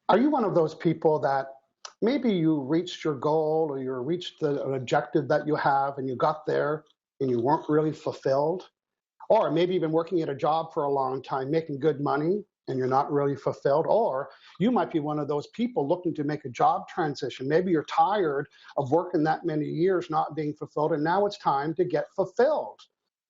Are you one of those people that maybe you reached your goal or you reached an objective that you have and you got there and you weren't really fulfilled? Or maybe you've been working at a job for a long time, making good money, and you're not really fulfilled. Or you might be one of those people looking to make a job transition. Maybe you're tired of working that many years not being fulfilled, and now it's time to get fulfilled.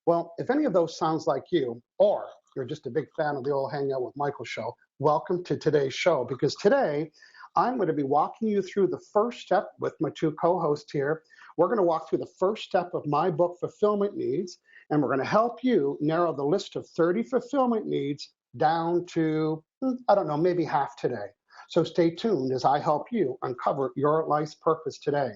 Well, if any of those sounds like you, or you're just a big fan of the old Hangout with Michael show, welcome to today's show, because today I'm going to be walking you through the first step with my two co-hosts here. We're going to walk through the first step of my book, Fulfillment Needs, and we're going to help you narrow the list of 30 fulfillment needs down to, I don't know, maybe half today. So stay tuned as I help you uncover your life's purpose today.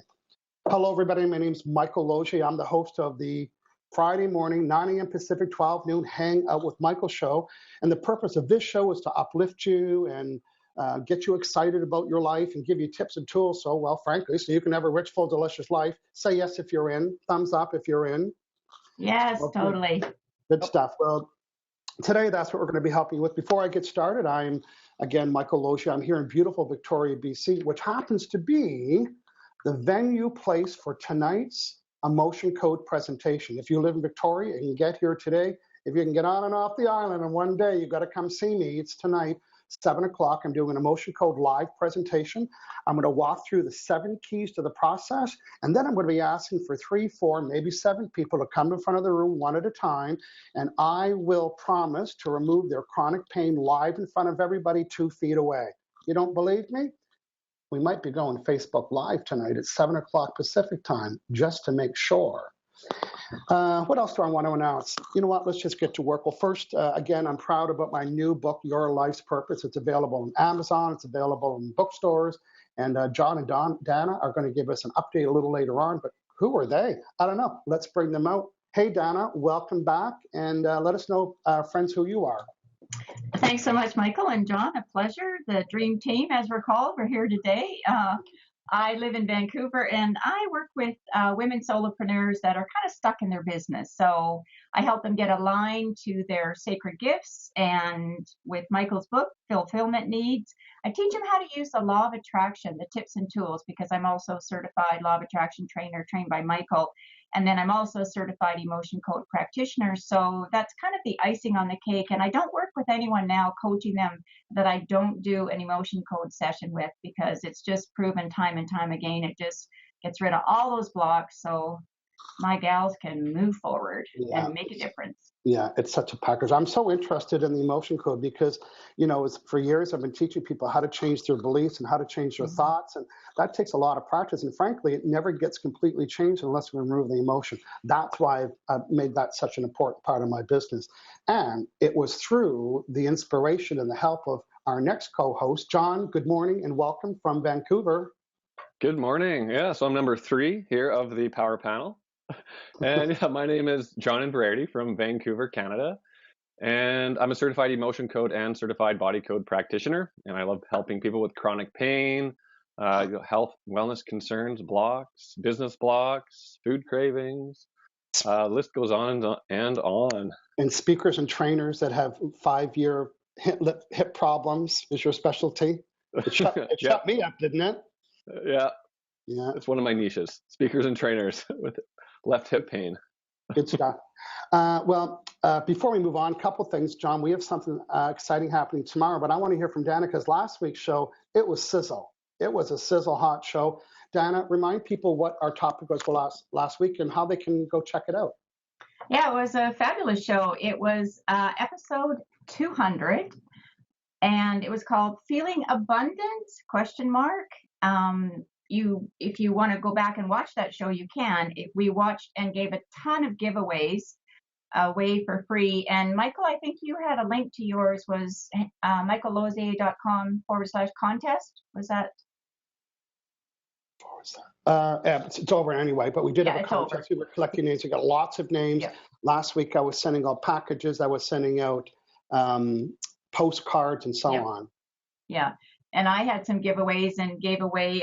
Hello, everybody. My name is Michael Logier. I'm the host of the Friday morning, 9 a.m. Pacific, 12 noon, Hangout with Michael show. And the purpose of this show is to uplift you and get you excited about your life and give you tips and tools. So, well, frankly, so you can have a rich, full, delicious life. Say yes if you're in. Thumbs up if you're in. Yes, okay. Totally. Good stuff. Well, today that's what we're going to be helping you with. Before I get started, I'm, again, Michael Logier. I'm here in beautiful Victoria, BC, which happens to be the venue place for tonight's emotion code presentation. If you live in Victoria and you get here today, if you can get on and off the island in one day, you've got to come see me. It's tonight, 7 o'clock. I'm doing an emotion code live presentation. I'm going to walk through the 7 keys to the process, and then I'm going to be asking for 3, 4, maybe 7 people to come in front of the room one at a time, and I will promise to remove their chronic pain live in front of everybody 2 feet away. You don't believe me? We might be going Facebook Live tonight at 7 o'clock Pacific time, just to make sure. What else do I want to announce? You know what? Let's just get to work. Well, first, again, I'm proud about my new book, Your Life's Purpose. It's available on Amazon. It's available in bookstores. And John and Dana are going to give us an update a little later on. But who are they? I don't know. Let's bring them out. Hey, Dana, welcome back. And let us know, friends, who you are. Thanks so much, Michael and John. A pleasure. The dream team, as we're called, we're here today. I live in Vancouver, and I work with women solopreneurs that are kind of stuck in their business. So I help them get aligned to their sacred gifts. And with Michael's book, Fulfillment Needs, I teach them how to use the law of attraction, the tips and tools, because I'm also a certified law of attraction trainer trained by Michael. And then I'm also a certified emotion code practitioner. So that's kind of the icing on the cake. And I don't work with anyone now coaching them that I don't do an emotion code session with, because it's just proven time and time again. It just gets rid of all those blocks so my gals can move forward and make a difference. Yeah, it's such a package. I'm so interested in the emotion code because, you know, for years I've been teaching people how to change their beliefs and how to change their thoughts. And that takes a lot of practice. And frankly, it never gets completely changed unless we remove the emotion. That's why I've made that such an important part of my business. And it was through the inspiration and the help of our next co-host, John. Good morning and welcome from Vancouver. Good morning. Yeah, so I'm number 3 here of the power panel. And yeah, my name is John Berardi from Vancouver, Canada. And I'm a certified emotion code and certified body code practitioner. And I love helping people with chronic pain, health, wellness concerns, blocks, business blocks, food cravings. List goes on and on. And speakers and trainers that have 5-year hip problems is your specialty. It shut me up, didn't it? Yeah. It's one of my niches, speakers and trainers with left hip pain. Good stuff. Before we move on, a couple things, John. We have something exciting happening tomorrow, but I want to hear from Dana because last week's show, it was sizzle. It was a sizzle hot show. Dana, remind people what our topic was for last week and how they can go check it out. Yeah, it was a fabulous show. It was episode 200, and it was called Feeling Abundant? If you want to go back and watch that show, you can. We watched and gave a ton of giveaways away for free. And Michael, I think you had a link to yours, was michaellozier.com/contest. Was that? It's over anyway, but we did have a contest. We were collecting names. We got lots of names. Yeah. Last week I was sending out packages. I was sending out postcards and so on. Yeah. And I had some giveaways and gave away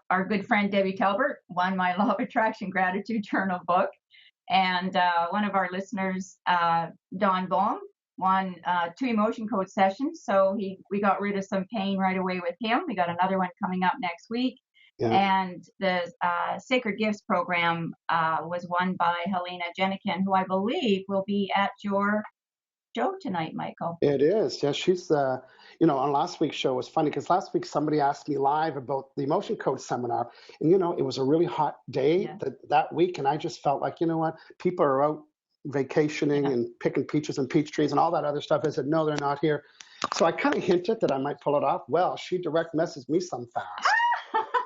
our good friend Debbie Talbert won my Law of Attraction Gratitude Journal book. And one of our listeners, Don Baum, 2 emotion code sessions. So we got rid of some pain right away with him. We got another one coming up next week. Yeah. And the Sacred Gifts program was won by Helena Jenikin, who I believe will be at your show tonight, Michael. It is. Yeah, she's on last week's show, it was funny because last week somebody asked me live about the emotion code seminar, and it was a really hot day that week, and I just felt like, what, people are out vacationing and picking peaches and peach trees and all that other stuff. I said, no, they're not here. So I kind of hinted that I might pull it off. Well, she direct messaged me some fast.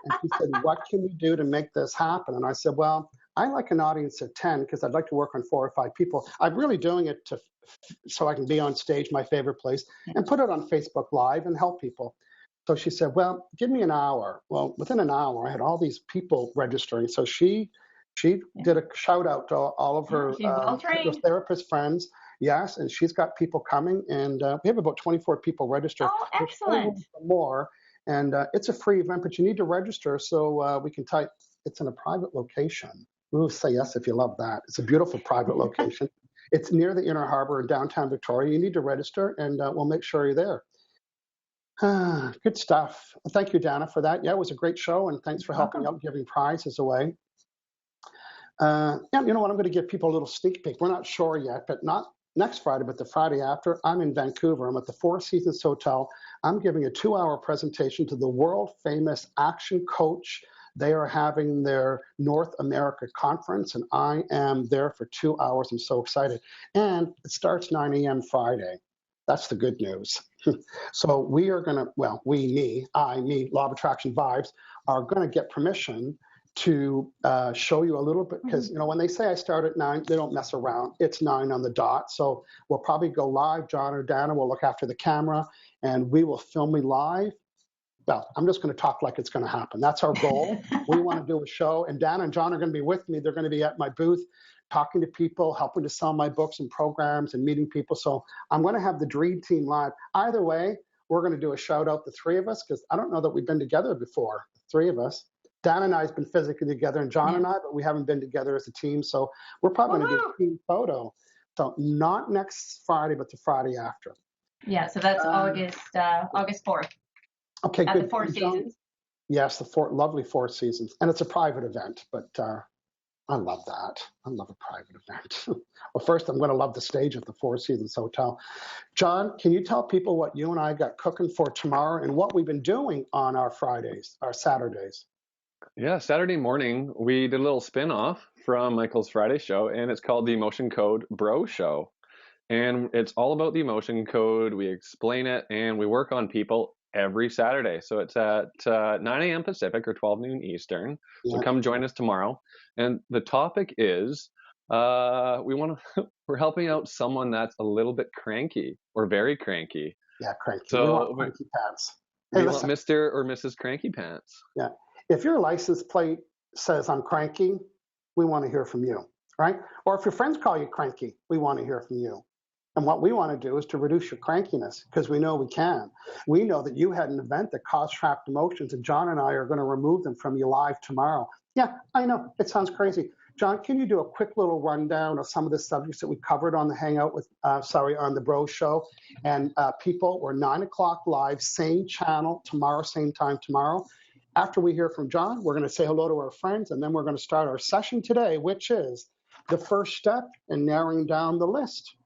And she said, what can we do to make this happen? And I said, well, I like an audience of 10 because I'd like to work on 4 or 5 people. I'm really doing it so I can be on stage, my favorite place, and put it on Facebook Live and help people. So she said, well, give me an hour. Well, within an hour, I had all these people registering. So she did a shout out to all of her therapist friends. Yes, and she's got people coming, and we have about 24 people registered. Oh, excellent. More, and it's a free event, but you need to register so we can type. It's in a private location. Ooh, say yes if you love that. It's a beautiful private location. It's near the Inner Harbor in downtown Victoria. You need to register, and we'll make sure you're there. Good stuff. Thank you, Dana, for that. Yeah, it was a great show, and thanks for helping out giving prizes away. You know what? I'm going to give people a little sneak peek. We're not sure yet, but not next Friday, but the Friday after. I'm in Vancouver. I'm at the Four Seasons Hotel. I'm giving a 2-hour presentation to the world-famous action coach. They are having their North America conference, and I am there for 2 hours. I'm so excited. And it starts 9 a.m. Friday. That's the good news. So we are going to, well, me, Law of Attraction Vibes, are going to get permission to show you a little bit, because when they say I start at 9, they don't mess around. It's 9 on the dot. So we'll probably go live. John or Dana will look after the camera, and we will film me live. Well, I'm just going to talk like it's going to happen. That's our goal. We want to do a show, and Dana and John are going to be with me. They're going to be at my booth talking to people, helping to sell my books and programs and meeting people. So I'm going to have the dream team live. Either way, we're going to do a shout out, the 3 of us, because I don't know that we've been together before, the 3 of us. Dan and I have been physically together, and John and I, but we haven't been together as a team. So we're probably going to do a team photo. So not next Friday, but the Friday after. Yeah, so that's August 4th. Okay, at good. The Four Seasons. Yes, the lovely Four Seasons. And it's a private event, but I love that. I love a private event. Well, first, I'm going to love the stage at the Four Seasons Hotel. John, can you tell people what you and I got cooking for tomorrow and what we've been doing on our Fridays, our Saturdays? Yeah, Saturday morning, we did a little spin-off from Michael's Friday show, and it's called the Emotion Code Bro Show. And it's all about the emotion code. We explain it, and we work on people every Saturday. So it's at 9 a.m. Pacific or 12 noon Eastern. Yeah. So come join us tomorrow. And the topic is we're helping out someone that's a little bit cranky or very cranky. Yeah, cranky. So we want cranky pants. Hey, we want Mr. or Mrs. Cranky Pants. Yeah. If your license plate says I'm cranky, we want to hear from you, right? Or if your friends call you cranky, we want to hear from you. And what we want to do is to reduce your crankiness, because we know we can. We know that you had an event that caused trapped emotions, and John and I are going to remove them from you live tomorrow. Yeah, I know. It sounds crazy. John, can you do a quick little rundown of some of the subjects that we covered on the Hangout with, on the Bro Show? And people, we're 9 o'clock live, same channel tomorrow, same time tomorrow. After we hear from John, we're going to say hello to our friends, and then we're going to start our session today, which is the first step in narrowing down the list.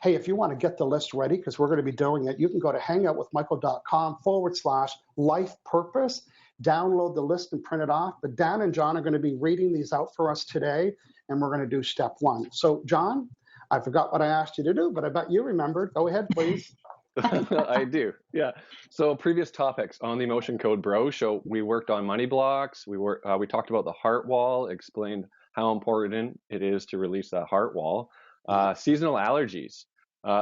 Hey, if you want to get the list ready, because we're going to be doing it, you can go to hangoutwithmichael.com/life purpose, download the list and print it off. But Dan and John are going to be reading these out for us today, and we're going to do step 1. So, John, I forgot what I asked you to do, but I bet you remembered. Go ahead, please. I do. Yeah. So previous topics on the Emotion Code Bro Show, we worked on money blocks. We talked about the heart wall, explained how important it is to release that heart wall. Seasonal allergies,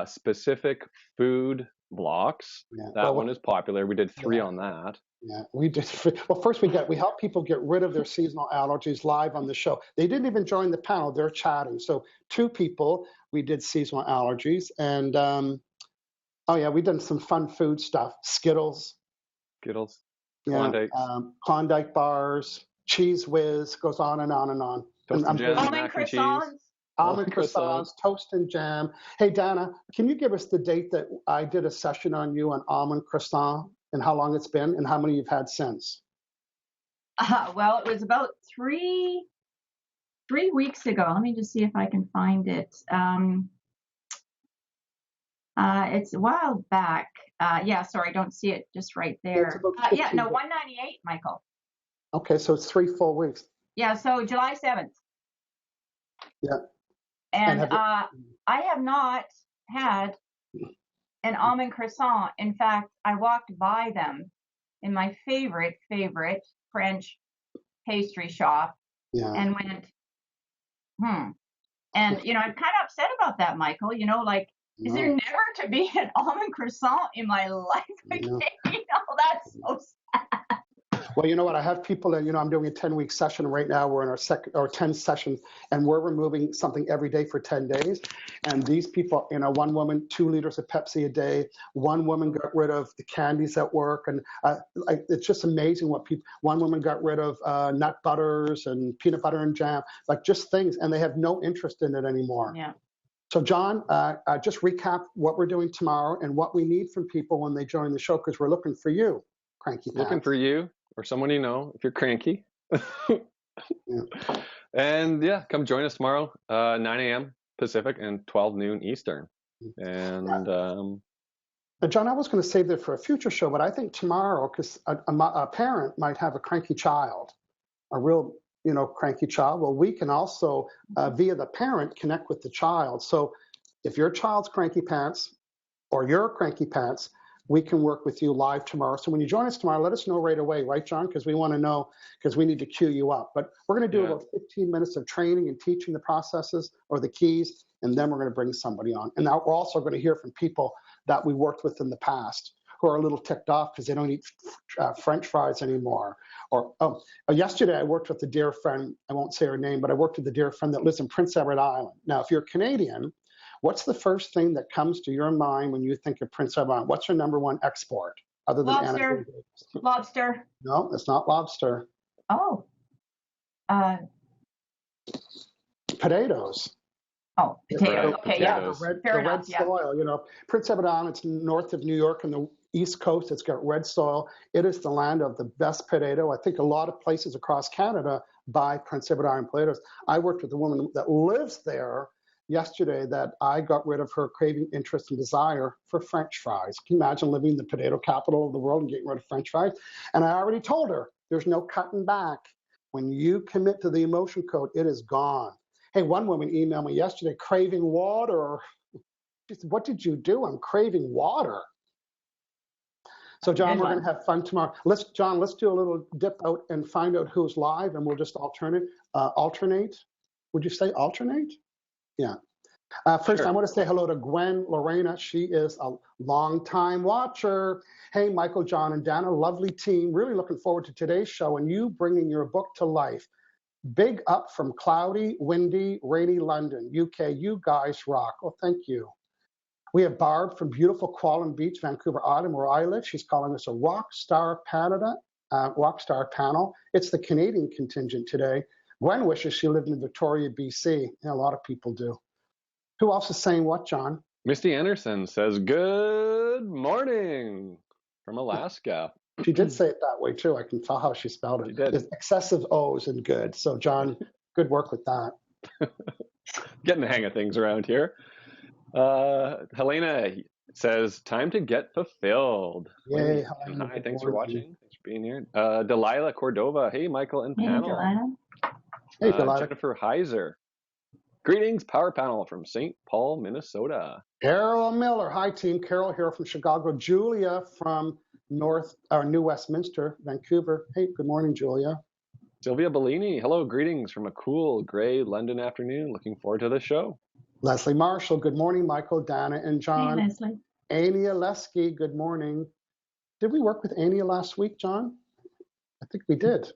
specific food blocks. Yeah. That one is popular. We did 3 on that. Yeah, we did. Well, first we help people get rid of their seasonal allergies live on the show. They didn't even join the panel. They're chatting. So 2 people, we did seasonal allergies. And we done some fun food stuff. Skittles. Klondike. Klondike bars, Cheese Whiz, goes on and on and on. Toasted jam, mac and cheese. Almond croissants, toast and jam. Hey, Dana, can you give us the date that I did a session on you on almond croissant and how long it's been and how many you've had since? Well, it was about three weeks ago. Let me just see if I can find it. It's a while back. Yeah, sorry, I don't see it just right there. Yeah, no, 198, Michael. Okay, so it's 3 full weeks. Yeah, so July 7th. Yeah. And I have not had an almond croissant. In fact, I walked by them in my favorite French pastry shop and went, And, you know, I'm kind of upset about that, Michael. You know, like, is there never to be an almond croissant in my life again? You know, that's so sad. Well, you know what? I have people, you know, I'm doing a 10-week session right now. We're in our 10th session, and we're removing something every day for 10 days. And these people, you know, one woman, 2 liters of Pepsi a day. One woman got rid of the candies at work. And it's just amazing what people, one woman got rid of nut butters and peanut butter and jam, like just things. And they have no interest in it anymore. Yeah. So, John, just recap what we're doing tomorrow and what we need from people when they join the show, because we're looking for you, Cranky Pants. Looking for you or someone you know if you're cranky. And yeah, come join us tomorrow, 9 a.m. Pacific and 12 noon Eastern. And John, I was going to save that for a future show, but I think tomorrow, because a parent might have a cranky child, a real, you know, cranky child. Well, we can also, via the parent, connect with the child. So if your child's cranky pants or you're cranky pants, we can work with you live tomorrow. So when you join us tomorrow, let us know right away, right, John? Because we want to know, because we need to cue you up. But we're going to do about 15 minutes of training and teaching the processes or the keys, and then we're going to bring somebody on. And now we're also going to hear from people that we worked with in the past who are a little ticked off because they don't eat French fries anymore. Or yesterday I worked with a dear friend, I won't say her name, but I worked with a dear friend that lives in Prince Edward Island. Now, if you're Canadian, what's the first thing that comes to your mind when you think of Prince Edward Island? What's your number one export other than lobster? Lobster. No, it's not lobster. Oh. Potatoes. Oh, potatoes. Okay, yeah. The red soil, you know. Prince Edward Island, it's north of New York and the East Coast. It's got red soil. It is the land of the best potato. I think a lot of places across Canada buy Prince Edward Island potatoes. I worked with a woman that lives there yesterday that I got rid of her craving, interest, and desire for French fries. Can you imagine living in the potato capital of the world and getting rid of French fries? And I already told her there's no cutting back. When you commit to the emotion code, it is gone. Hey, one woman emailed me yesterday, craving water. She said, what did you do? I'm craving water. So, John, we're going to have fun tomorrow. Let's do a little dip out and find out who's live, and we'll just alternate. Would you say alternate? Yeah. First, sure. I want to say hello to Gwen Lorena. She is a longtime watcher. Hey, Michael, John, and Dana, lovely team. Really looking forward to today's show and you bringing your book to life. Big up from cloudy, windy, rainy London, UK. You guys rock. Well, thank you. We have Barb from beautiful Quallen Beach, Vancouver Island, where I live. She's calling us a rock star panel. It's the Canadian contingent today. Gwen wishes she lived in Victoria, BC. Yeah, a lot of people do. Who else is saying what, John? Misty Anderson says, good morning from Alaska. She did say it that way, too. I can tell how she spelled it. She did. There's excessive O's and good. So, John, good work with that. Getting the hang of things around here. Helena says, time to get fulfilled. Yay, Helena. Hi, thanks for watching. Thanks for being here. Delilah Cordova. Hey, Michael and panel. Delilah. Hey, Delilah. Jennifer Heiser. Greetings, Power Panel from St. Paul, Minnesota. Carol Miller. Hi, team. Carol here from Chicago. Julia from New Westminster, Vancouver. Hey, good morning, Julia. Sylvia Bellini. Hello, greetings from a cool, gray London afternoon. Looking forward to the show. Leslie Marshall. Good morning, Michael, Dana, and John. Hey, Leslie. Ania Lesky. Good morning. Did we work with Ania last week, John? I think we did.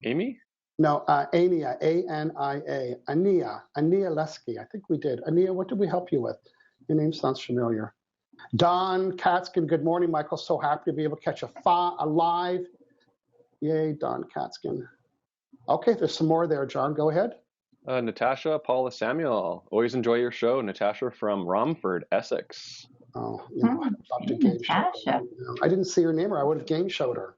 Amy? No, Ania, A-N-I-A, Ania Lesky. I think we did. Ania, what did we help you with? Your name sounds familiar. Don Katzkin, good morning, Michael. So happy to be able to catch a live. Yay, Don Katzkin. Okay, there's some more there, John. Go ahead. Natasha Paula Samuel. Always enjoy your show. Natasha from Romford, Essex. Oh, I'd love to game show her. I didn't see her name or I would have game showed her.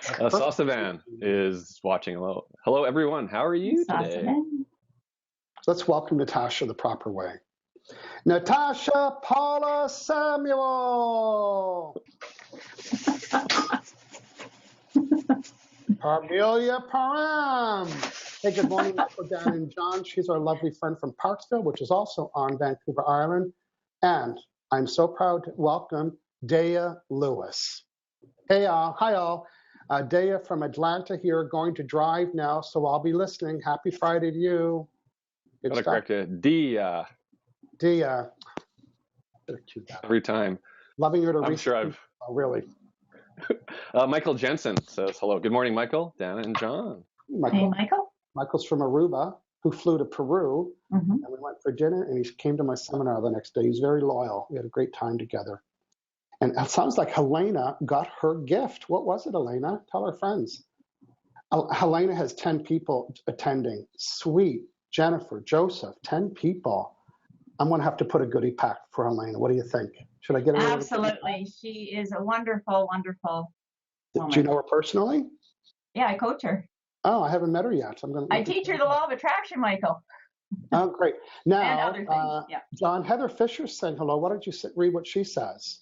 Sasavan is watching. Hello, everyone. How are you today? Let's welcome Natasha the proper way. Natasha Paula Samuel. Parmelia Param. Hey, good morning, Michael, Dan, and John. She's our lovely friend from Parksville, which is also on Vancouver Island. And I'm so proud to welcome Daya Lewis. Hey, hi, all. Daya from Atlanta here, going to drive now, so I'll be listening. Happy Friday to you. Gotta correct it. Dia. Every time. Loving her to read. I'm sure I've. Oh, really? Michael Jensen says hello. Good morning, Michael, Dan, and John. Hey, Michael. Michael's from Aruba, who flew to Peru, and we went for dinner, and he came to my seminar the next day. He's very loyal. We had a great time together. And it sounds like Helena got her gift. What was it, Helena? Tell our friends. Helena has 10 people attending. Sweet. Jennifer, Joseph, 10 people. I'm going to have to put a goodie pack for Helena. What do you think? Should I get her? Absolutely. She is a wonderful, wonderful woman. Do you know her personally? Yeah, I coach her. Oh, I haven't met her yet. I teach her the law of attraction, Michael. Oh, great. Now, and other things. Yeah. John, Heather Fisher's saying hello. Why don't you read what she says?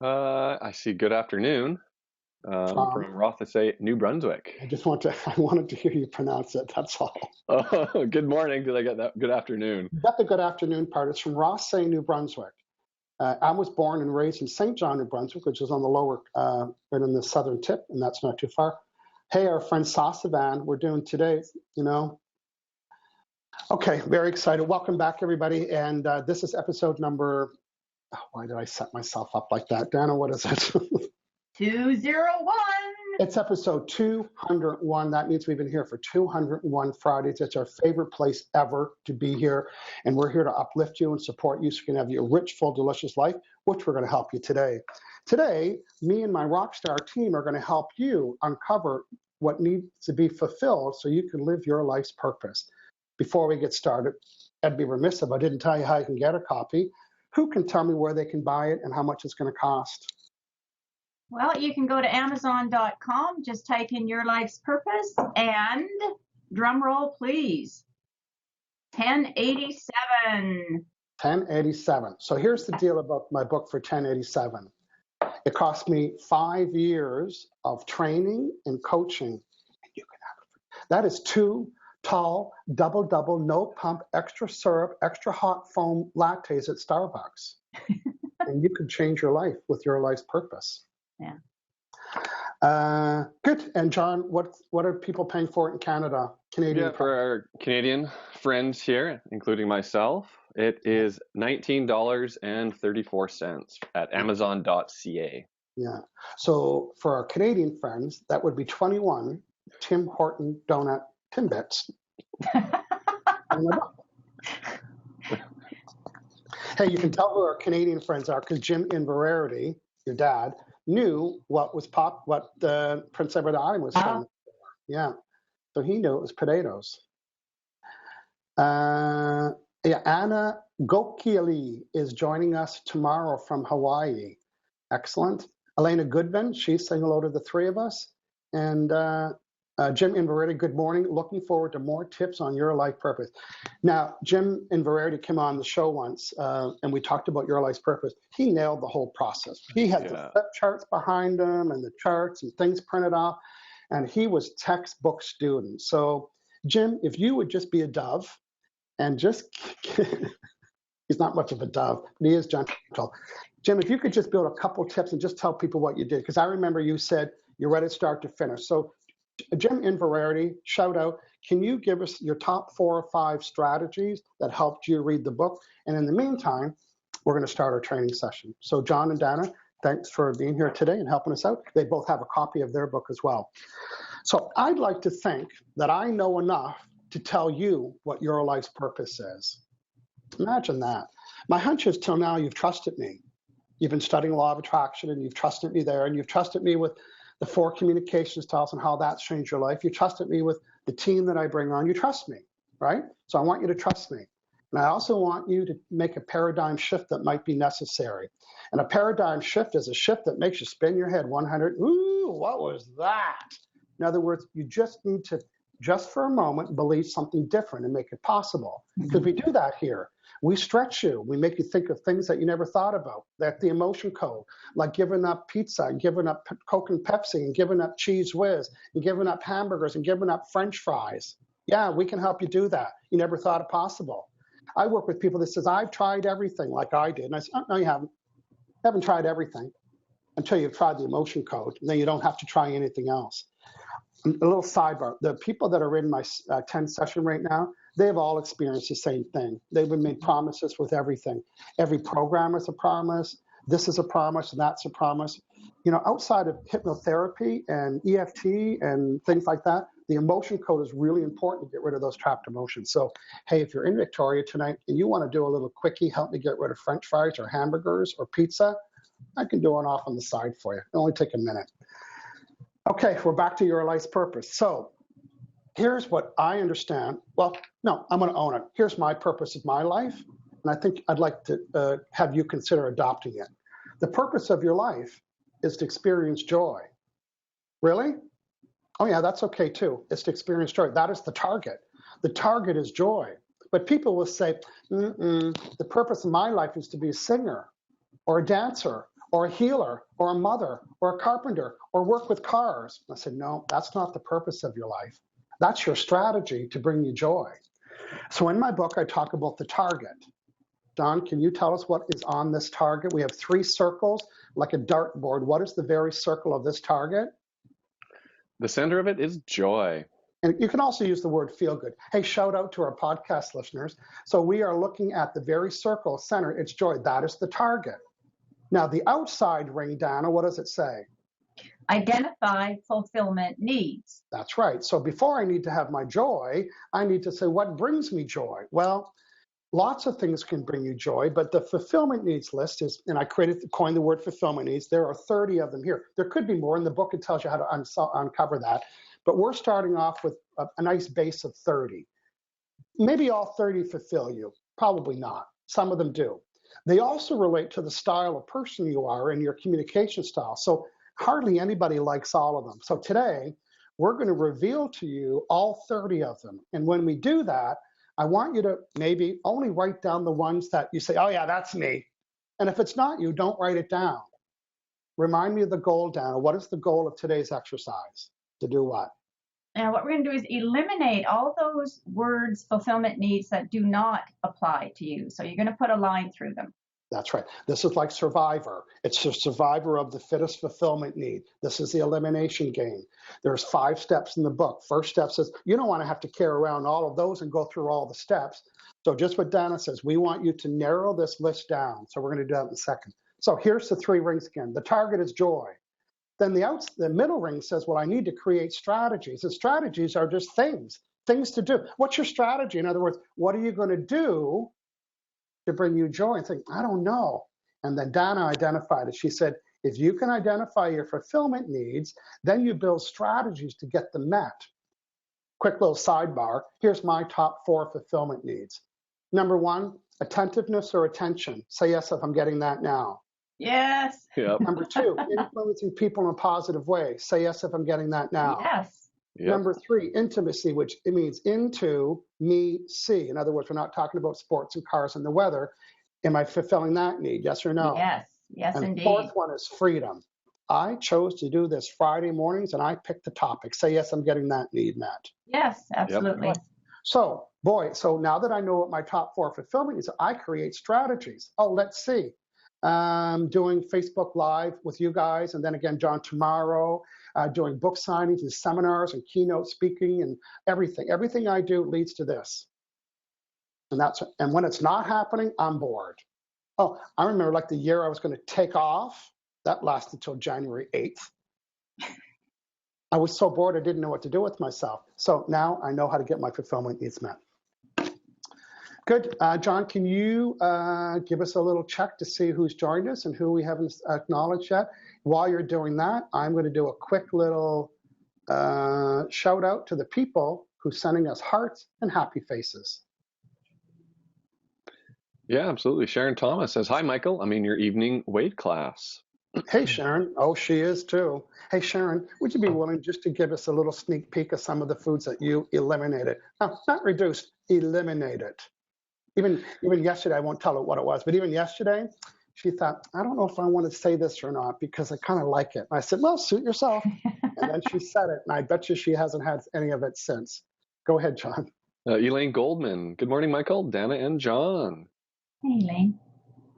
I see good afternoon from Rothesay, New Brunswick. I wanted to hear you pronounce it. That's all. Oh, good morning. Did I get that? Good afternoon. You got the good afternoon part. It's from Rothesay, New Brunswick. I was born and raised in St. John, New Brunswick, which is on the lower, right in the southern tip, and that's not too far. Hey, our friend Sasavan, we're doing today, Okay, very excited. Welcome back, everybody. And this is episode number, why did I set myself up like that? Dana, what is it? 201. It's episode 201. That means we've been here for 201 Fridays. It's our favorite place ever to be here. And we're here to uplift you and support you so you can have your rich, full, delicious life, which we're going to help you today. Today, me and my Rockstar team are going to help you uncover what needs to be fulfilled so you can live your life's purpose. Before we get started, I'd be remiss if I didn't tell you how you can get a copy. Who can tell me where they can buy it and how much it's going to cost? Well, you can go to Amazon.com, just type in your life's purpose, and drum roll, please. $10.87. $10.87. So here's the deal about my book for $10.87. It cost me 5 years of training and coaching. And you can have it. That is 2 tall, double, no pump, extra syrup, extra hot foam lattes at Starbucks. And you can change your life with your life's purpose. Yeah. Good. And John, what are people paying for it in Canada? Canadian. Yeah, for our Canadian friends here, including myself, it is $19.34 at Amazon.ca. Yeah. So for our Canadian friends, that would be 21 Tim Horton donut Timbits. Hey, you can tell who our Canadian friends are because Jim Inverarity, your dad, knew what Prince Edward Island was famous for. Yeah. So he knew it was potatoes. Anna Gokiali is joining us tomorrow from Hawaii. Excellent. Elena Goodman, she's saying hello to the three of us. And Jim Inverarity, good morning. Looking forward to more tips on your life purpose. Now, Jim Inverarity came on the show once, and we talked about your life's purpose. He nailed the whole process. He had the flip charts behind him and the charts and things printed off, and he was textbook student. So, Jim, if you would just be a dove and just, he's not much of a dove, but he is gentle. Jim, if you could just build a couple tips and just tell people what you did, because I remember you said you read it start to finish. So, Jim Inverarity, shout out. Can you give us your top 4 or 5 strategies that helped you read the book? And in the meantime, we're going to start our training session. So John and Dana, thanks for being here today and helping us out. They both have a copy of their book as well. So I'd like to think that I know enough to tell you what your life's purpose is. Imagine that. My hunch is till now you've trusted me. You've been studying law of attraction and you've trusted me there, and you've trusted me with the 4 communication styles and how that's changed your life. You trusted me with the team that I bring on. You trust me. right? So I want you to trust me. And I also want you to make a paradigm shift that might be necessary. And a paradigm shift is a shift that makes you spin your head 100. Ooh, what was that? In other words, you just need to, just for a moment, believe something different and make it possible. Because we do that here. We stretch you. We make you think of things that you never thought about. That's the emotion code, like giving up pizza, and giving up Coke and Pepsi, and giving up Cheese Whiz, and giving up hamburgers, and giving up French fries. Yeah, we can help you do that. You never thought it possible. I work with people that says, I've tried everything like I did. And I say, oh, no, you haven't. You haven't tried everything until you've tried the emotion code. And then you don't have to try anything else. A little sidebar. The people that are in my 10 session right now, they've all experienced the same thing. They've been made promises with everything. Every program is a promise. This is a promise, and that's a promise. You know, outside of hypnotherapy and EFT and things like that, the emotion code is really important to get rid of those trapped emotions. So, hey, if you're in Victoria tonight and you want to do a little quickie, help me get rid of French fries or hamburgers or pizza, I can do one off on the side for you. It'll only take a minute. Okay, we're back to your life's purpose. So here's what I understand. Well, no, I'm going to own it. Here's my purpose of my life, and I think I'd like to have you consider adopting it. The purpose of your life is to experience joy. Really? Oh, yeah, that's okay, too. It's to experience joy. That is the target. The target is joy. But people will say, the purpose of my life is to be a singer or a dancer or a healer or a mother or a carpenter or work with cars. I said, no, that's not the purpose of your life. That's your strategy to bring you joy. So in my book, I talk about the target. Don, can you tell us what is on this target? We have 3 circles, like a dartboard. What is the very circle of this target? The center of it is joy. And you can also use the word feel good. Hey, shout out to our podcast listeners. So we are looking at the very circle, center, it's joy. That is the target. Now, the outside ring, Dana, what does it say? Identify fulfillment needs. That's right. So before I need to have my joy, I need to say, what brings me joy? Well, lots of things can bring you joy, but the fulfillment needs list is, and I coined the word fulfillment needs. There are 30 of them here. There could be more. In the book, it tells you how to uncover that. But we're starting off with a nice base of 30. Maybe all 30 fulfill you. Probably not. Some of them do. They also relate to the style of person you are and your communication style. So hardly anybody likes all of them. So today, we're going to reveal to you all 30 of them. And when we do that, I want you to maybe only write down the ones that you say, oh yeah, that's me. And if it's not you, don't write it down. Remind me of the goal, Dana. What is the goal of today's exercise? To do what? Now, what we're going to do is eliminate all those words, fulfillment needs that do not apply to you. So you're going to put a line through them. That's right. This is like Survivor. It's the survivor of the fittest fulfillment need. This is the elimination game. There's 5 steps in the book. First step says, you don't want to have to carry around all of those and go through all the steps. So just what Dana says, we want you to narrow this list down. So we're going to do that in a second. So here's the 3 rings again. The target is joy. Then the middle ring says, well, I need to create strategies. And strategies are just things to do. What's your strategy? In other words, what are you going to do to bring you joy? And think, I don't know. And then Dana identified it. She said, if you can identify your fulfillment needs, then you build strategies to get them met. Quick little sidebar. Here's my top 4 fulfillment needs. Number 1, attentiveness or attention. Say yes if I'm getting that now. Yes. Yep. Number 2, influencing people in a positive way. Say yes if I'm getting that now. Yes. Yep. Number 3, intimacy, which it means into me, see. In other words, we're not talking about sports and cars and the weather. Am I fulfilling that need? Yes or no? Yes. Yes, and indeed. The 4th one is freedom. I chose to do this Friday mornings and I picked the topic. Say yes, I'm getting that need met. Yes, absolutely. Yep. So now that I know what my top 4 fulfillment is, I create strategies. Oh, let's see. Doing Facebook Live with you guys, and then again, John, tomorrow, doing book signings and seminars and keynote speaking and everything. Everything I do leads to this. And when it's not happening, I'm bored. Oh, I remember like the year I was going to take off. That lasted till January 8th. I was so bored I didn't know what to do with myself. So now I know how to get my fulfillment needs met. Good. John, can you give us a little check to see who's joined us and who we haven't acknowledged yet? While you're doing that, I'm going to do a quick little shout out to the people who's sending us hearts and happy faces. Yeah, absolutely. Sharon Thomas says, "Hi, Michael. I'm in your evening weight class." Hey, Sharon. Oh, she is too. Hey, Sharon, would you be willing just to give us a little sneak peek of some of the foods that you eliminated? No, not reduced, eliminated. Even yesterday, I won't tell her what it was, but even yesterday, she thought, I don't know if I want to say this or not because I kind of like it. And I said, well, suit yourself. And then she said it, and I bet you she hasn't had any of it since. Go ahead, John. Elaine Goldman. Good morning, Michael, Dana, and John. Hey, Elaine.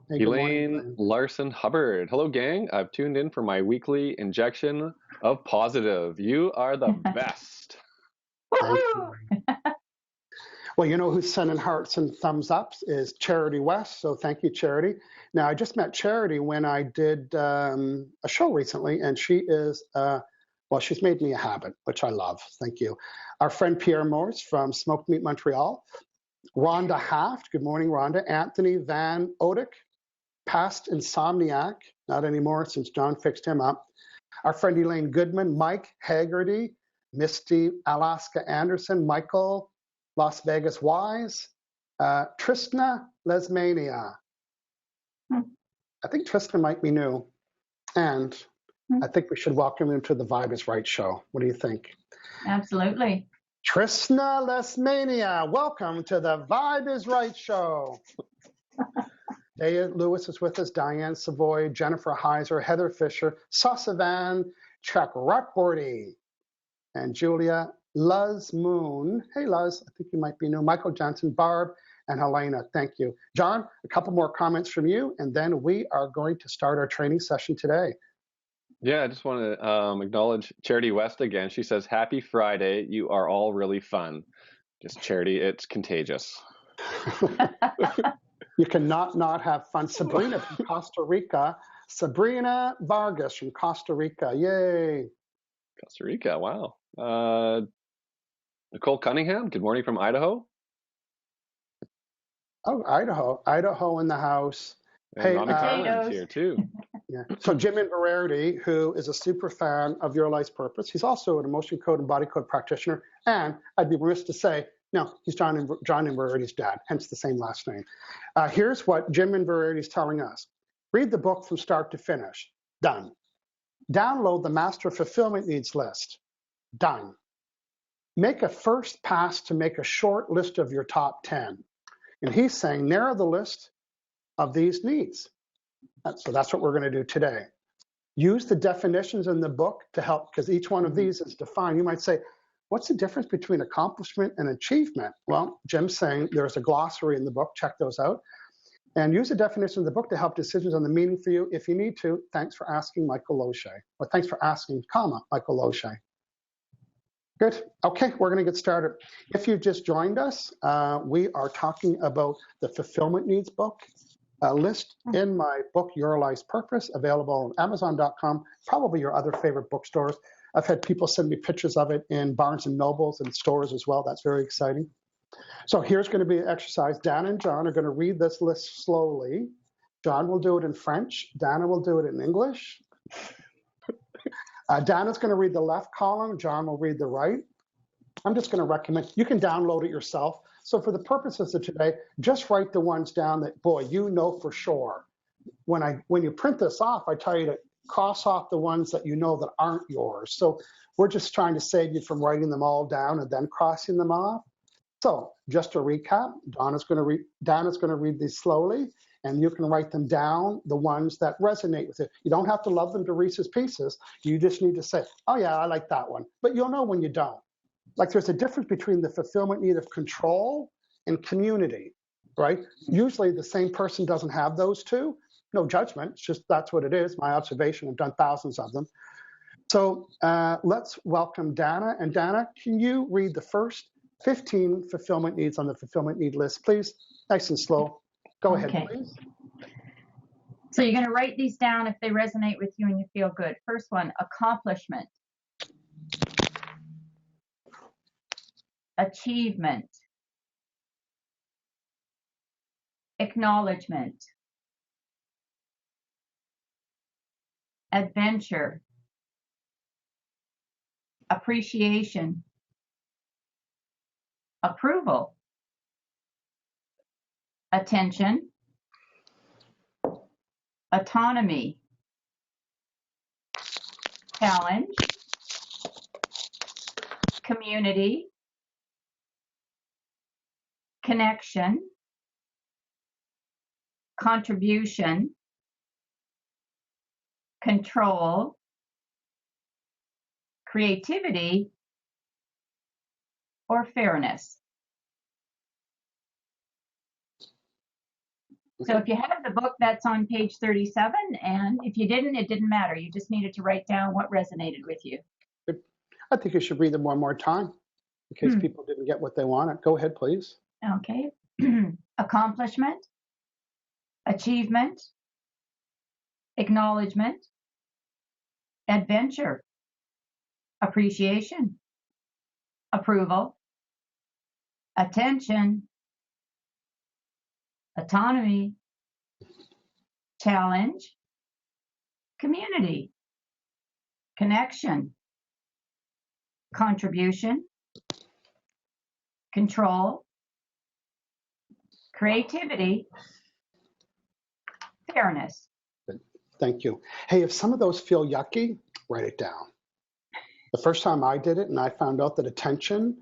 Hey, good morning, Elaine Elaine. Larson Hubbard. Hello, gang. I've tuned in for my weekly injection of positive. You are the best. Thank you. Well, you know who's sending hearts and thumbs ups is Charity West. So thank you, Charity. Now, I just met Charity when I did a show recently, and she is, well, she's made me a habit, which I love. Thank you. Our friend Pierre Morse from Smoked Meat Montreal. Rhonda Haft. Good morning, Rhonda. Anthony Van Odick, past insomniac, not anymore since John fixed him up. Our friend Elaine Goodman, Mike Haggerty, Misty Alaska Anderson, Michael Las Vegas Wise, Tristna Lesmania. I think Tristna might be new. And I think we should welcome him to the Vibe is Right show. What do you think? Absolutely. Tristna Lesmania, welcome to the Vibe is Right show. Daya Lewis is with us, Diane Savoy, Jennifer Heiser, Heather Fisher, Sasavan Chakraborty, and Julia Luz Moon. Hey, Luz, I think you might be new. Michael Johnson, Barb, and Helena. Thank you. John, a couple more comments from you, and then we are going to start our training session today. Yeah, I just want to acknowledge Charity West again. She says, "Happy Friday. You are all really fun." Just Charity, it's contagious. You cannot not have fun. Sabrina from Costa Rica. Sabrina Vargas from Costa Rica. Yay. Costa Rica, wow. Nicole Cunningham, good morning from Idaho. Oh, Idaho. Idaho in the house. And Hey, Robbie Carlin's here too. Yeah. So Jim Inverarity, who is a super fan of Your Life's Purpose, he's also an emotion code and body code practitioner. And I'd be remiss to say, no, he's John Inverarity's dad, hence the same last name. Here's what Jim Inverarity is telling us. Read the book from start to finish. Done. Download the Master Fulfillment Needs list. Done. Make a first pass to make a short list of your top 10. And he's saying narrow the list of these needs. So that's what we're going to do today. Use the definitions in the book to help, because each one of these is defined. You might say, what's the difference between accomplishment and achievement? Well, Jim's saying there's a glossary in the book. Check those out. And use the definition of the book to help decisions on the meaning for you. If you need to, thanks for asking Michael Loche. Or thanks for asking, Michael Loche. Good. Okay, we're going to get started. If you've just joined us, we are talking about the Fulfillment Needs book list in my book, Your Life's Purpose, available on Amazon.com, probably your other favorite bookstores. I've had people send me pictures of it in Barnes & Nobles and stores as well. That's very exciting. So here's going to be an exercise. Dana and John are going to read this list slowly. John will do it in French. Dana will do it in English. Dana's going to read the left column. John will read the right. I'm just going to recommend, you can download it yourself. So for the purposes of today, just write the ones down that, boy, you know for sure. When you print this off, I tell you to cross off the ones that you know that aren't yours. So we're just trying to save you from writing them all down and then crossing them off. So just to recap, Dana's going to read these slowly, and you can write them down, the ones that resonate with you. You don't have to love them to Reese's Pieces. You just need to say, oh yeah, I like that one. But you'll know when you don't. Like there's a difference between the fulfillment need of control and community, right? Usually the same person doesn't have those two. No judgment, it's just that's what it is. My observation, I've done thousands of them. So let's welcome Dana. And Dana, can you read the first 15 fulfillment needs on the fulfillment need list, please? Nice and slow. Go ahead, please. So you're going to write these down if they resonate with you and you feel good. First one, accomplishment. Achievement. Acknowledgement. Adventure. Appreciation. approval, attention, autonomy, challenge, community, connection, contribution, control, creativity, or fairness. So if you have the book, that's on page 37, and if you didn't, it didn't matter. You just needed to write down what resonated with you. I think you should read them one more time in case people didn't get what they wanted. Go ahead, please. Okay. Accomplishment, achievement, acknowledgement, adventure, appreciation, approval, attention, autonomy, challenge, community, connection, contribution, control, creativity, fairness. Thank you. Hey, if some of those feel yucky, write it down. The first time I did it and I found out that attention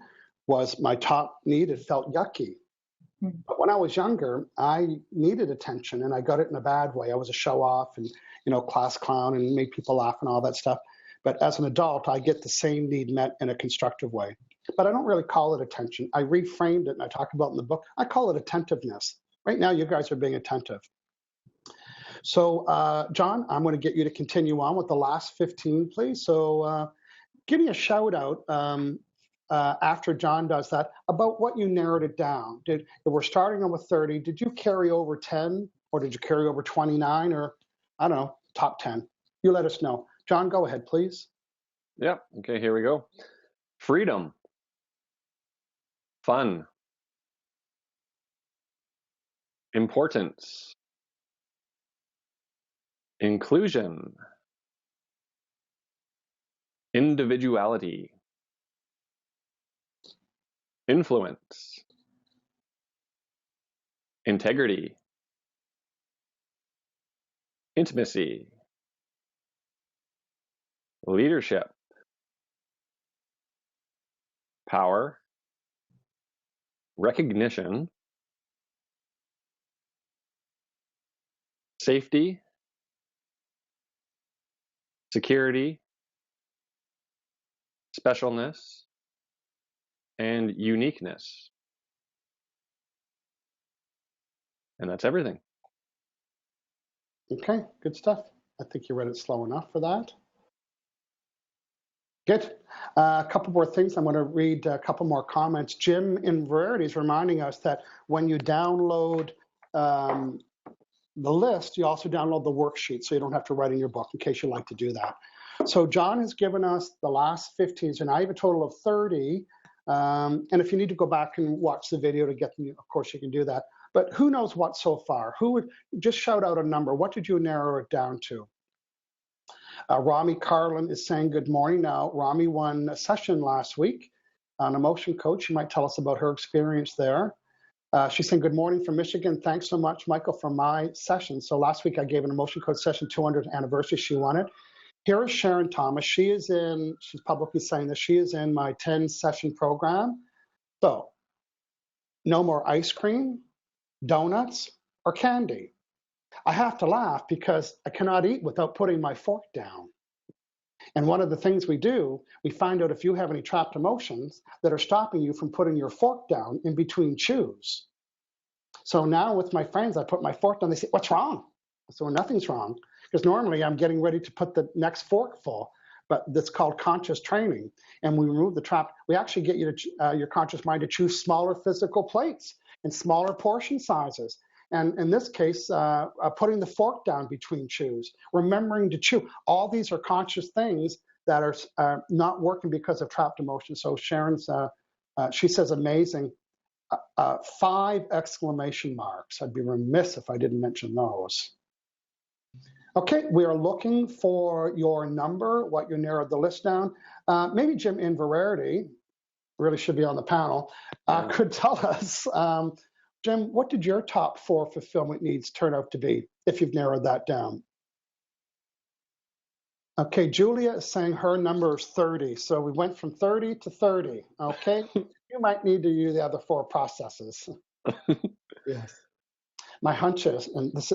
was my top need, it felt yucky. But when I was younger, I needed attention and I got it in a bad way. I was a show off and, class clown and made people laugh and all that stuff. But as an adult, I get the same need met in a constructive way. But I don't really call it attention. I reframed it and I talk about it in the book. I call it attentiveness. Right now, you guys are being attentive. So, John, I'm going to get you to continue on with the last 15, please. So give me a shout out after John does that about what you narrowed it down. If we're starting on with 30, did you carry over 10 or did you carry over 29 or, I don't know, top 10? You let us know. John, go ahead, please. Yep. Okay, here we go. Freedom. Fun. Importance. Inclusion. Individuality. Influence. Integrity. Intimacy. Leadership. Power. Recognition. Safety. Security. Specialness. And uniqueness. And that's everything. Okay, good stuff. I think you read it slow enough for that. Good. A couple more things. I'm going to read a couple more comments. Jim in Variety is reminding us that when you download the list, you also download the worksheet, so you don't have to write in your book in case you like to do that. So John has given us the last 15, so now I have a total of 30. And if you need to go back and watch the video to get them, of course you can do that. But who knows what so far? Who would just shout out a number? What did you narrow it down to? Rami Carlin is saying good morning. Now, Rami won a session last week on Emotion Coach. She might tell us about her experience there. She's saying good morning from Michigan. Thanks so much, Michael, for my session. So last week I gave an Emotion Coach session, 200th anniversary. She won it. Here is Sharon Thomas. She's publicly saying that she is in my 10 session program. So no more ice cream, donuts, or candy. I have to laugh because I cannot eat without putting my fork down. And one of the things we do, we find out if you have any trapped emotions that are stopping you from putting your fork down in between chews. So now with my friends, I put my fork down. They say, "What's wrong?" So nothing's wrong, because normally I'm getting ready to put the next fork full, but that's called conscious training. And we remove the trap. We actually get you to your conscious mind to choose smaller physical plates and smaller portion sizes. And in this case, putting the fork down between chews, remembering to chew. All these are conscious things that are not working because of trapped emotions. So Sharon's, she says amazing, 5 exclamation marks. I'd be remiss if I didn't mention those. Okay, we are looking for your number, what you narrowed the list down. Maybe Jim in Variety, really should be on the panel, could tell us, Jim, what did your top 4 fulfillment needs turn out to be, if you've narrowed that down? Okay, Julia is saying her number is 30. So we went from 30 to 30. Okay, you might need to use the other 4 processes. Yes. My hunch is, and this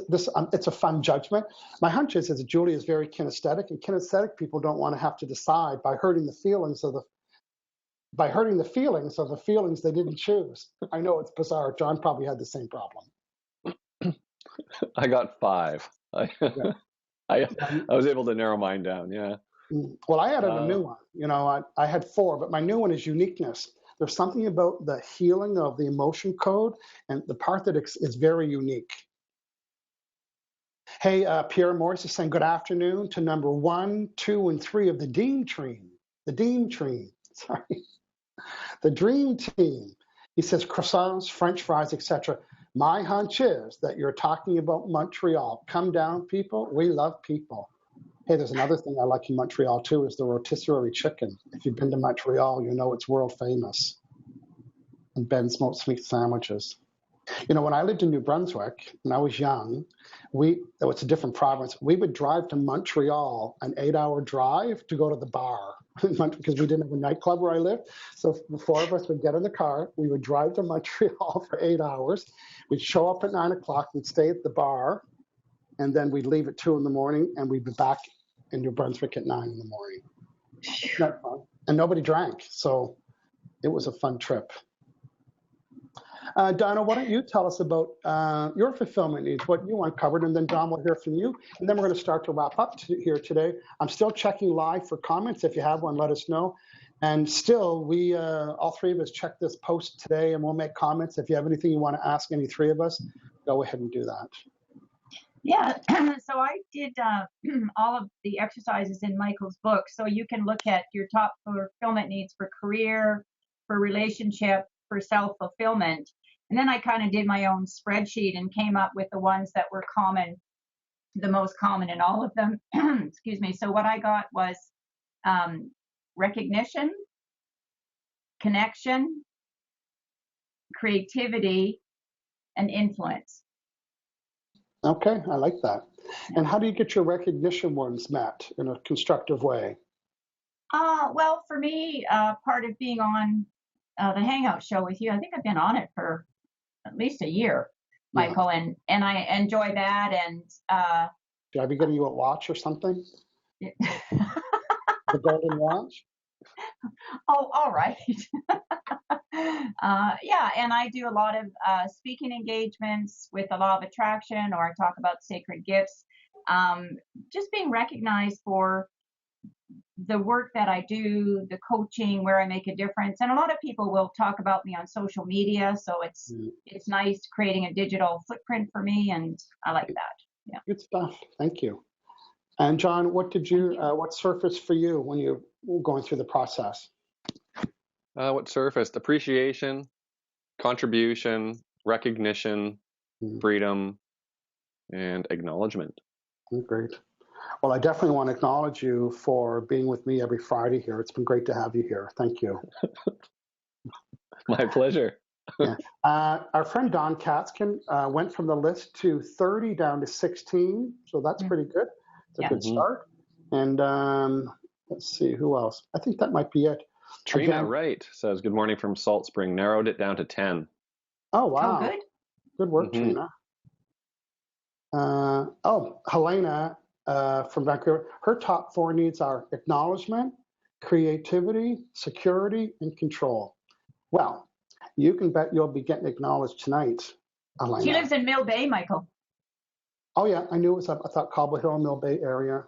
it's a fun judgment. My hunch is that Julia is very kinesthetic, and kinesthetic people don't want to have to decide by hurting the feelings of the feelings they didn't choose. I know it's bizarre. John probably had the same problem. I got 5. Yeah. I was able to narrow mine down. Yeah. Well, I added a new one. You know, I had 4, but my new one is uniqueness. There's something about the healing of the emotion code and the part that is very unique. Hey, Pierre Morris is saying good afternoon to number 1, 2, and 3 of the Dream Team. The Dream Team. Sorry. The Dream Team. He says croissants, French fries, etc. My hunch is that you're talking about Montreal. Come down, people. We love people. Hey, there's another thing I like in Montreal, too, is the rotisserie chicken. If you've been to Montreal, you know it's world famous. And Ben smoked meat sandwiches. You know, when I lived in New Brunswick, when I was young, it's a different province. We would drive to Montreal, an 8-hour drive to go to the bar, because we didn't have a nightclub where I lived. So the 4 of us would get in the car. We would drive to Montreal for 8 hours. We'd show up at 9 o'clock. We'd stay at the bar. And then we'd leave at 2 in the morning, and we'd be back in New Brunswick at 9 in the morning. Not fun. And nobody drank, so it was a fun trip. Donna, why don't you tell us about your fulfillment needs, what you uncovered, and then Don will hear from you. And then we're going to start to wrap up here today. I'm still checking live for comments. If you have one, let us know. And still, we all 3 of us check this post today, and we'll make comments. If you have anything you want to ask any 3 of us, go ahead and do that. Yeah, so I did all of the exercises in Michael's book. So you can look at your top fulfillment needs for career, for relationship, for self-fulfillment. And then I kind of did my own spreadsheet and came up with the ones that were common, the most common in all of them. Excuse me. So what I got was recognition, connection, creativity, and influence. Okay, I like that. And how do you get your recognition ones met in a constructive way? Well, for me, part of being on the Hangout show with you, I think I've been on it for at least a year, Michael, and I enjoy that. And should I be getting you a watch or something? The golden watch? Oh, all right. Yeah, and I do a lot of speaking engagements with the law of attraction, or I talk about sacred gifts. Just being recognized for the work that I do, the coaching, where I make a difference. And a lot of people will talk about me on social media, so it's nice creating a digital footprint for me, and I like that. Yeah. Good stuff. Thank you. And John, what surfaced for you when you were going through the process? What surfaced? Appreciation, contribution, recognition, freedom, and acknowledgement. Great. Well, I definitely want to acknowledge you for being with me every Friday here. It's been great to have you here. Thank you. My pleasure. Yeah. Our friend Don Katzkin went from the list to 30 down to 16, so that's pretty good. It's a good start. And let's see, who else? I think that might be it. Trina Wright says, good morning from Salt Spring, narrowed it down to 10. Oh, wow. Oh, good. Good work, Trina. Helena from Vancouver, her top 4 needs are acknowledgement, creativity, security, and control. Well, you can bet you'll be getting acknowledged tonight, Helena. She lives in Mill Bay, Michael. Oh, yeah, I knew it was up. I thought Cobble Hill, Mill Bay area.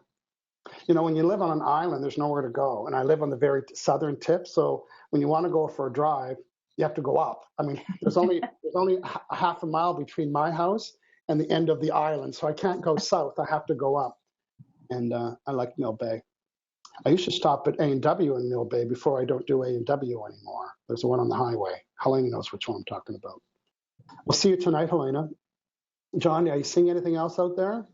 You know, when you live on an island, there's nowhere to go. And I live on the very southern tip. So when you want to go for a drive, you have to go up. I mean, there's only a half a mile between my house and the end of the island. So I can't go south. I have to go up. And I like Mill Bay. I used to stop at A&W in Mill Bay before I don't do A&W anymore. There's the one on the highway. Helena knows which one I'm talking about. We'll see you tonight, Helena. John, are you seeing anything else out there?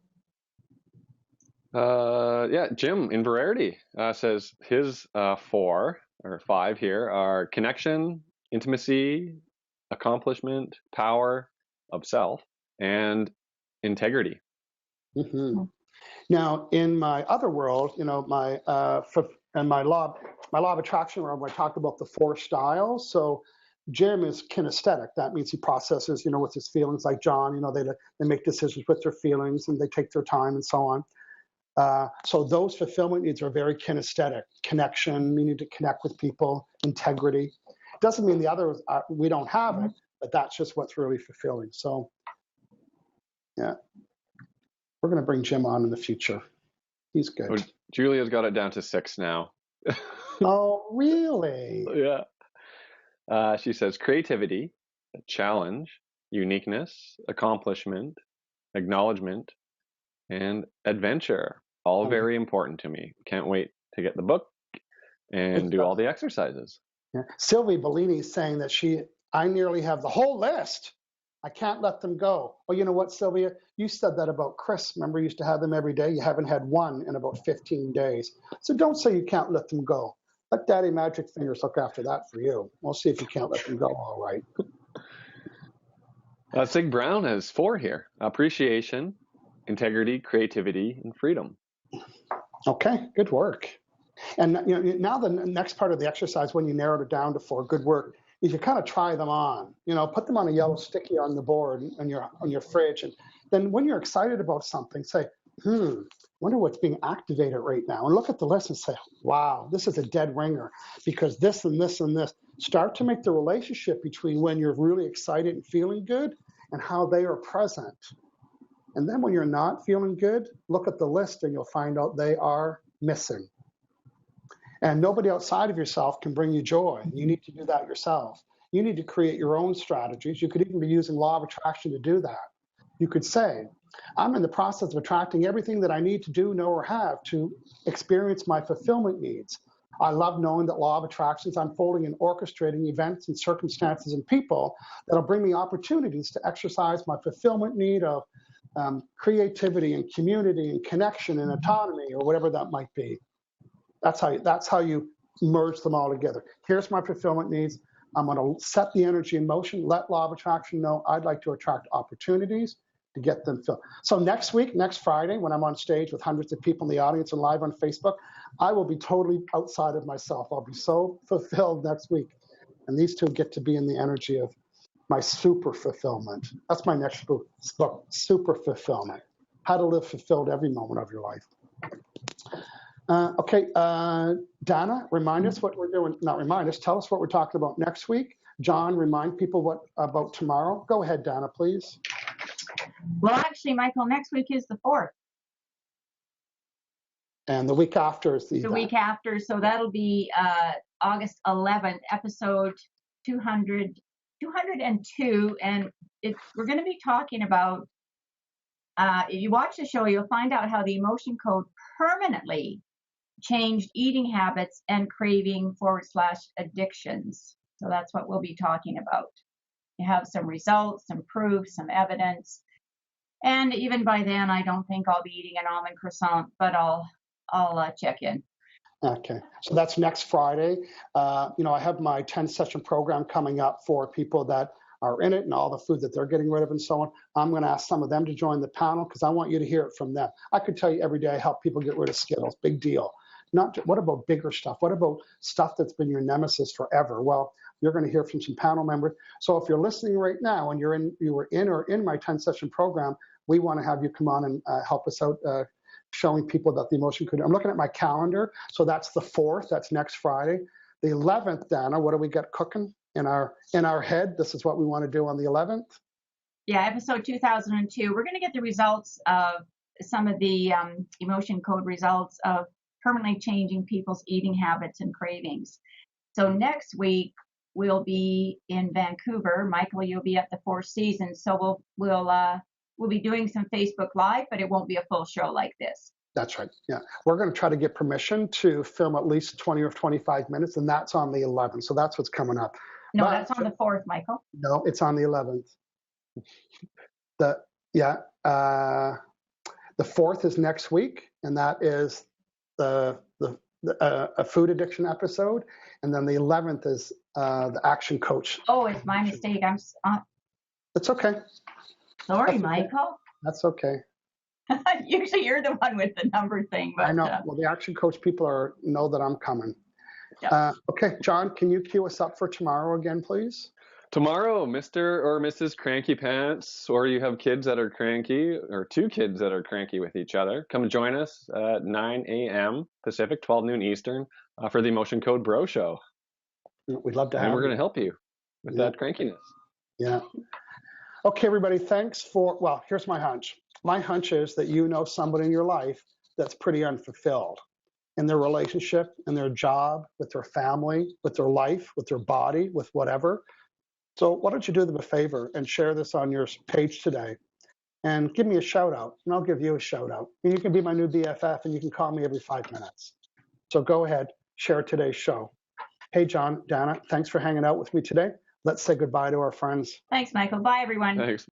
Yeah, Jim in Verarity says his 4 or 5 here, are connection, intimacy, accomplishment, power of self, and integrity. Mm-hmm. Now, in my other world, and my law of attraction realm, I talked about the 4 styles. So Jim is kinesthetic. That means he processes, with his feelings. Like John, they make decisions with their feelings and they take their time and so on. So those fulfillment needs are very kinesthetic. Connection, meaning to connect with people, integrity. Doesn't mean the others we don't have it, but that's just what's really fulfilling. So, yeah, we're going to bring Jim on in the future. He's good. Oh, Julia's got it down to 6 now. Oh, really? Yeah. She says creativity, challenge, uniqueness, accomplishment, acknowledgement, and adventure. All very important to me. Can't wait to get the book and do all the exercises. Yeah. Sylvie Bellini is saying that I nearly have the whole list. I can't let them go. Well, you know what, Sylvia? You said that about Chris. Remember, you used to have them every day. You haven't had one in about 15 days. So don't say you can't let them go. Let Daddy Magic Fingers look after that for you. We'll see if you can't let them go all right. Sig Brown has 4 here. Appreciation, integrity, creativity, and freedom. Okay, good work. And now the next part of the exercise, when you narrowed it down to 4, good work, is you kind of try them on. Put them on a yellow sticky on the board on your fridge, and then when you're excited about something, say, wonder what's being activated right now, and look at the list and say, wow, this is a dead ringer because this and this and this. Start to make the relationship between when you're really excited and feeling good and how they are present. And then when you're not feeling good, look at the list and you'll find out they are missing. And nobody outside of yourself can bring you joy. You need to do that yourself. You need to create your own strategies. You could even be using law of attraction to do that. You could say, I'm in the process of attracting everything that I need to do, know, or have to experience my fulfillment needs. I love knowing that law of attraction is unfolding and orchestrating events and circumstances and people that'll bring me opportunities to exercise my fulfillment need of creativity and community and connection and autonomy or whatever that might be. That's how you merge them all together. Here's my fulfillment needs. I'm going to set the energy in motion, let law of attraction know I'd like to attract opportunities to get them filled. So next Friday, when I'm on stage with hundreds of people in the audience and live on Facebook, I will be totally outside of myself. I'll be so fulfilled next week. And these 2 get to be in the energy of my super fulfillment. That's my next book, Super Fulfillment. How to live fulfilled every moment of your life. Okay, Dana, remind us what we're doing. Not remind us, tell us what we're talking about next week. John, remind people what about tomorrow. Go ahead, Dana, please. Well, actually, Michael, next week is the 4th. And the week after is the week after. So that'll be August 11th, episode 202. And we're going to be talking about, if you watch the show, you'll find out how the emotion code permanently changed eating habits and craving / addictions. So that's what we'll be talking about. You have some results, some proof, some evidence. And even by then, I don't think I'll be eating an almond croissant, but I'll check in. Okay, so that's next Friday. I have my 10-session program coming up for people that are in it and all the food that they're getting rid of and so on. I'm going to ask some of them to join the panel because I want you to hear it from them. I could tell you every day I help people get rid of Skittles. Big deal. What about bigger stuff? What about stuff that's been your nemesis forever? Well, you're going to hear from some panel members. So if you're listening right now and you were in or in my 10-session program, we want to have you come on and help us out showing people that the emotion code. I'm looking at my calendar. So that's the 4th. That's next Friday. The 11th, Dana, what do we got cooking in our head? This is what we want to do on the 11th. Yeah, episode 2002. We're going to get the results of some of the emotion code results of permanently changing people's eating habits and cravings. So next week we'll be in Vancouver. Michael, you'll be at the Four Seasons. So we'll be doing some Facebook Live, but it won't be a full show like this. That's right. Yeah. We're going to try to get permission to film at least 20 or 25 minutes, and that's on the 11th. So that's what's coming up. No, that's on the 4th, Michael. No, it's on the 11th. The 4th is next week, and that is the a food addiction episode, and then the 11th is the action coach. Oh, it's my mistake. It's okay. Sorry, That's okay. Michael. That's okay. Usually you're the one with the number thing. But, I know. Well, the action coach people know that I'm coming. Yeah. Okay, John, can you cue us up for tomorrow again, please? Tomorrow, Mr. or Mrs. Cranky Pants, or you have kids that are cranky, or two kids that are cranky with each other, come join us at 9 a.m. Pacific, 12 noon Eastern, for the Emotion Code Bro Show. We'd love to have you. And we're going to help you with that crankiness. Yeah. Okay, everybody, thanks for, well, here's my hunch. My hunch is that you know somebody in your life that's pretty unfulfilled in their relationship, in their job, with their family, with their life, with their body, with whatever. So why don't you do them a favor and share this on your page today and give me a shout out, and I'll give you a shout out. And you can be my new BFF, and you can call me every 5 minutes. So go ahead, share today's show. Hey, John, Dana, thanks for hanging out with me today. Let's say goodbye to our friends. Thanks, Michael. Bye, everyone. Thanks.